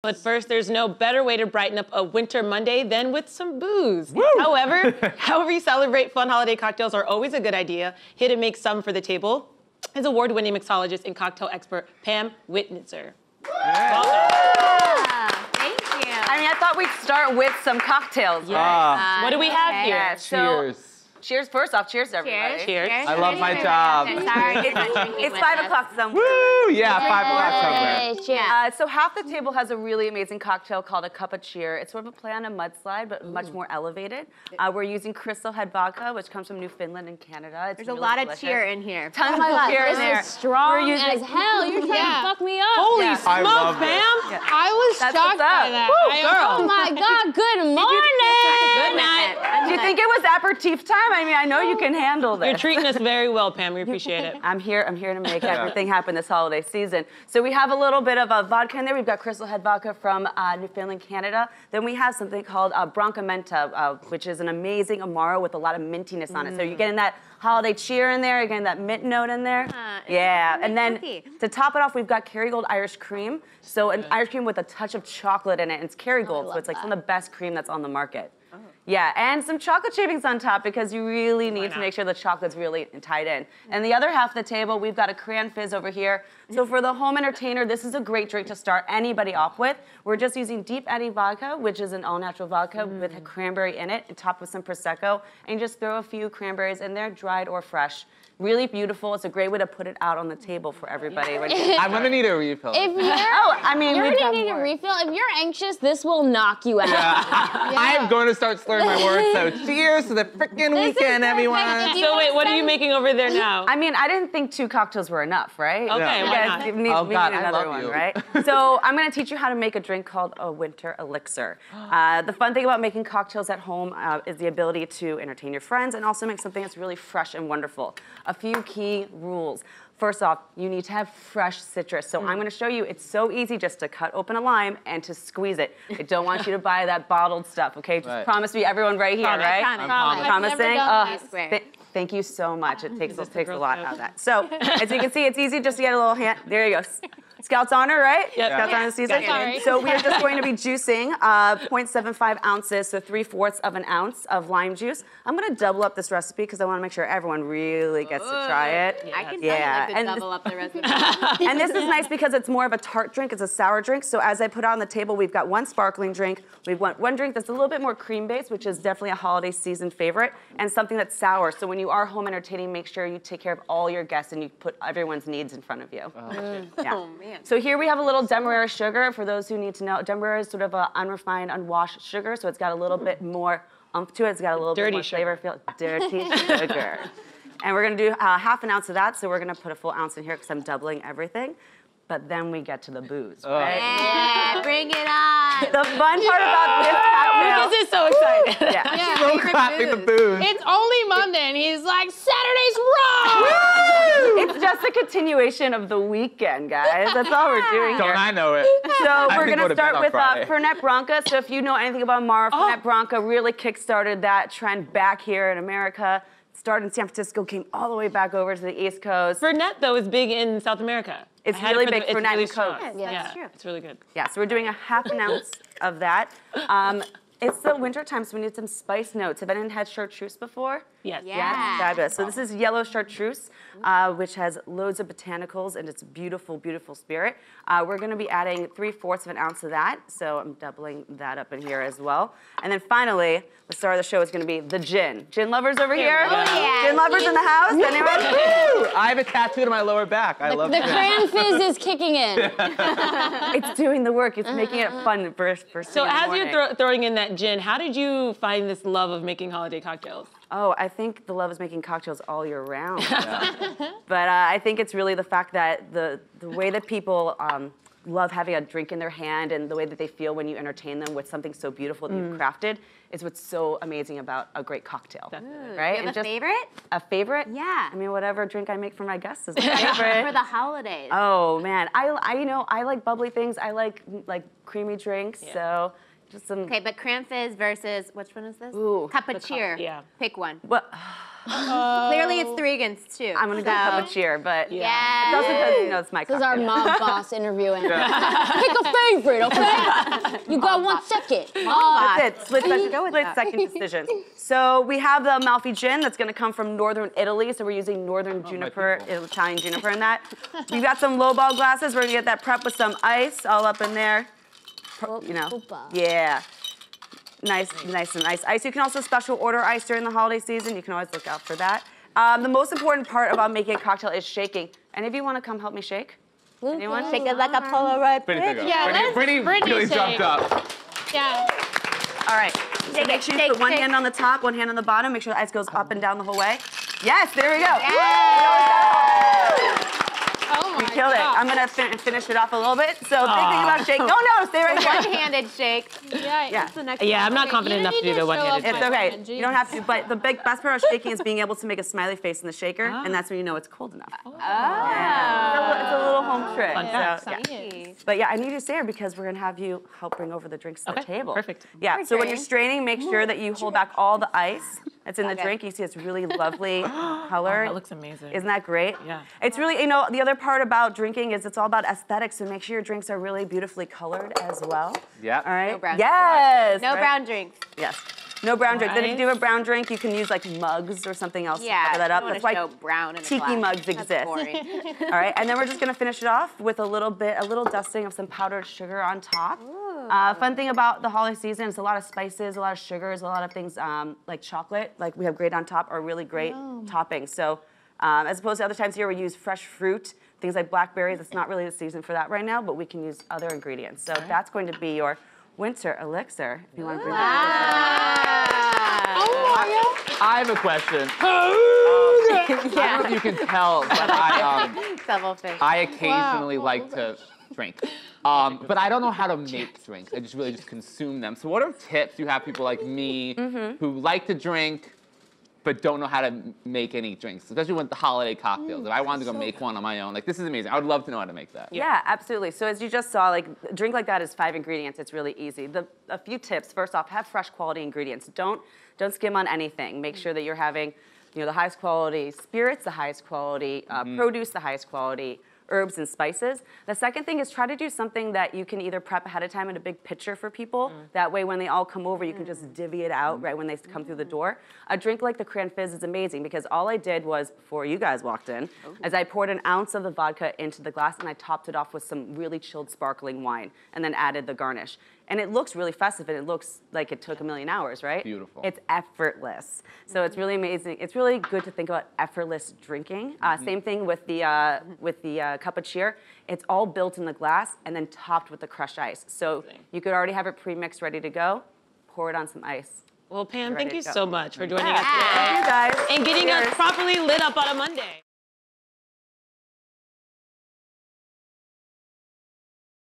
But first, there's no better way to brighten up a winter Monday than with some booze. Woo! However you celebrate, fun holiday cocktails are always a good idea. Here to make some for the table is award-winning mixologist and cocktail expert Pam Wiznitzer. Yeah. Thank you. I mean, I thought we'd start with some cocktails. Yes. What do we have here? Yeah, Cheers. Cheers first off. Cheers to everybody. Cheers. I love my job. It's 5 o'clock somewhere. Woo! Yeah, 5 o'clock somewhere. Cheers. So half the table has a really amazing cocktail called a cup of cheer. It's sort of a play on a mudslide, but much more elevated. We're using Crystal Head vodka, which comes from Newfoundland and Canada. There's a lot of cheer in here. Tons of cheer in there. This is strong as hell. You're trying to fuck me up. Holy smokes, Pam! Yeah. I was shocked by that. Girl. Oh my God, good morning. Good night. Do you think it was aperitif time? I mean, I know you can handle this. You're treating us very well, Pam. We appreciate it. I'm here to make everything happen this holiday season. So we have a little bit of a vodka in there. We've got Crystal Head vodka from Newfoundland, Canada. Then we have something called Branca Menta, which is an amazing Amaro with a lot of mintiness on it. So you're getting that holiday cheer in there, you're getting that mint note in there. Yeah, and then to top it off, we've got Kerrygold Irish cream. So an Irish cream with a touch of chocolate in it, and it's Kerrygold, so it's like some of the best cream that's on the market. Yeah, and some chocolate shavings on top because you really need to make sure the chocolate's really tied in. And the other half of the table, we've got a cran fizz over here. So for the home entertainer, this is a great drink to start anybody off with. We're just using Deep Eddy vodka, which is an all-natural vodka with a cranberry in it, and topped with some Prosecco. And just throw a few cranberries in there, dried or fresh. Really beautiful. It's a great way to put it out on the table for everybody. I'm gonna need a refill. If you're, you're gonna need a refill. If you're anxious, this will knock you out. I am going to start slurring my words, so cheers to the freaking weekend, everyone. So wait, what are you making over there now? I mean, I didn't think 2 cocktails were enough, right? Okay, You why guys not? need another one, you. right? So I'm gonna teach you how to make a drink called a winter elixir. The fun thing about making cocktails at home is the ability to entertain your friends and also make something that's really fresh and wonderful. A few key rules. First off, you need to have fresh citrus. So I'm gonna show you, it's so easy just to cut open a lime and to squeeze it. I don't want you to buy that bottled stuff, okay? Just promise me, everyone right here, right? Promising? Thank you so much. It takes a lot out of that. So, as you can see, it's easy just to get a little hand. There you go. Scout's honor, right? Yep. Scout's honor season. So we are just going to be juicing 0.75 ounces, so 3/4 of an ounce of lime juice. I'm going to double up this recipe because I want to make sure everyone really gets to try it. I can definitely double up the recipe. And this is nice because it's more of a tart drink. It's a sour drink. So as I put it on the table, we've got one sparkling drink. We've got one drink that's a little bit more cream-based, which is definitely a holiday season favorite, and something that's sour. So when you are home entertaining, make sure you take care of all your guests and you put everyone's needs in front of you. Oh, man. So here we have a little demerara sugar. For those who need to know, demerara is sort of an unrefined, unwashed sugar, so it's got a little bit more oomph to it. It's got a little bit more flavor. Dirty sugar. And we're gonna do half an ounce of that, so we're gonna put a full ounce in here because I'm doubling everything. But then we get to the booze, right? Yeah, bring it on. The fun part about this cocktail. Lucas is so excited. So clapping the booze. It's only Monday, and he's like, Saturday's wrong! It's just a continuation of the weekend, guys. That's all we're doing here. Don't I know it? So we're can go gonna to start bed on with Friday. Fernet Branca. So if you know anything about Amaro, Fernet Branca really kickstarted that trend back here in America. Started in San Francisco, came all the way back over to the East Coast. Fernet, though, is big in South America. It's really big for Fernet and strong. Coke. Yeah, that's true. It's really good. Yeah, so we're doing a half an ounce of that. It's the winter time, so we need some spice notes. Have anyone had chartreuse before? Yes. Yes, fabulous. So this is yellow chartreuse, which has loads of botanicals and it's beautiful, beautiful spirit. We're gonna be adding 3/4 of an ounce of that, so I'm doubling that up in here as well. And then finally, the star of the show is gonna be the gin. Gin lovers over here? Oh, yeah. Gin lovers in the house? Anyone? Woo! I have a tattoo to my lower back. I love The gin. cran fizz is kicking in. It's doing the work. It's making it fun for So as you're throwing in that gin, how did you find this love of making holiday cocktails? Oh, I think the love is making cocktails all year round. But I think it's really the fact that the way that people love having a drink in their hand and the way that they feel when you entertain them with something so beautiful that you've crafted is what's so amazing about a great cocktail, right? You have a favorite? A favorite? Yeah. I mean, whatever drink I make for my guests is my favorite. For the holidays. Oh man, I like bubbly things. I like creamy drinks. So just some. Okay, but cran fizz versus, which one is this? Ooh. Cup of cheer. Yeah. Pick one. Well, Clearly, it's 3 against 2. I'm gonna go cup of cheer, but Yeah. it's also because it's my This is our cocktail. mob boss interviewing. Pick a favorite, okay? You got 1 second. That's it. Split that. second decisions. So we have the Amalfi gin that's going to come from northern Italy. So we're using northern juniper, Italian juniper in that. We've got some lowball glasses. We're going to get that prep with some ice all up in there. You know, yeah. Nice and nice ice. You can also special order ice during the holiday season. You can always look out for that. The most important part about making a cocktail is shaking. Any of you want to come help me shake? Anyone? Shake it like a Polaroid Brittany, picture. Yeah, Brittany really jumped up. Yeah. All right. So make sure you put one hand on the top, one hand on the bottom. Make sure the ice goes up and down the whole way. Yes, there we go. Oh my You killed it. I'm gonna finish it off a little bit. So big thing about shake. No, stay right here. One-handed shake. Yeah. What's the next Yeah, I'm one? not confident enough to do the one-handed. It's okay. You don't have to. But the best part about shaking is being able to make a smiley face in the shaker, and that's when you know it's cold enough. Yeah. It's a little home trick. Nice. But yeah, I need you to stay here because we're gonna have you help bring over the drinks to the table. Perfect. Yeah. So when you're straining, make sure that you hold back all the ice that's in the drink. You see it's really lovely color. That looks amazing. Isn't that great? Yeah. It's really, the other part about drinking is it's all about aesthetics, so make sure your drinks are really beautifully colored as well. Yeah. All right? No brown Yes! No right? brown drinks. Yes. No brown drink. Then if you Nice. do a brown drink, you can use like mugs or something else to cover that I up. don't That's wanna why show brown in the tiki glass. mugs That's exist. boring. All right, and then we're just gonna finish it off with a little dusting of some powdered sugar on top. Fun thing about the holiday season is a lot of spices, a lot of sugars, a lot of things like chocolate, like we have grate on top, are really great toppings. So as opposed to other times here, we use fresh fruit, things like blackberries. It's not really the season for that right now, but we can use other ingredients. So that's going to be your winter elixir. If you want to bring I have a question. I don't know if you can tell, but Several fish. I occasionally like to drink. But I don't know how to make drinks. I just really just consume them. So what are tips you have people like me who like to drink but don't know how to make any drinks, especially with the holiday cocktails? If I wanted to go make one on my own, like this is amazing. I would love to know how to make that. Yeah, absolutely. So as you just saw, like a drink like that is 5 ingredients. It's really easy. A few tips. First off, have fresh quality ingredients. Don't skim on anything. Make sure that you're having, the highest quality spirits, the highest quality produce, the highest quality herbs and spices. The second thing is try to do something that you can either prep ahead of time in a big pitcher for people. That way when they all come over, you can just divvy it out right when they come through the door. A drink like the Cran Fizz is amazing because all I did was, before you guys walked in, is I poured an ounce of the vodka into the glass and I topped it off with some really chilled sparkling wine and then added the garnish. And it looks really festive and it looks like it took a million hours, right? Beautiful. It's effortless. So it's really amazing. It's really good to think about effortless drinking. Same thing with the cup of cheer. It's all built in the glass and then topped with the crushed ice. So you could already have it pre-mixed, ready to go. Pour it on some ice. Well, Pam, Ready thank you to go. so much for joining us Thank today you guys. and getting us Cheers. properly lit up on a Monday.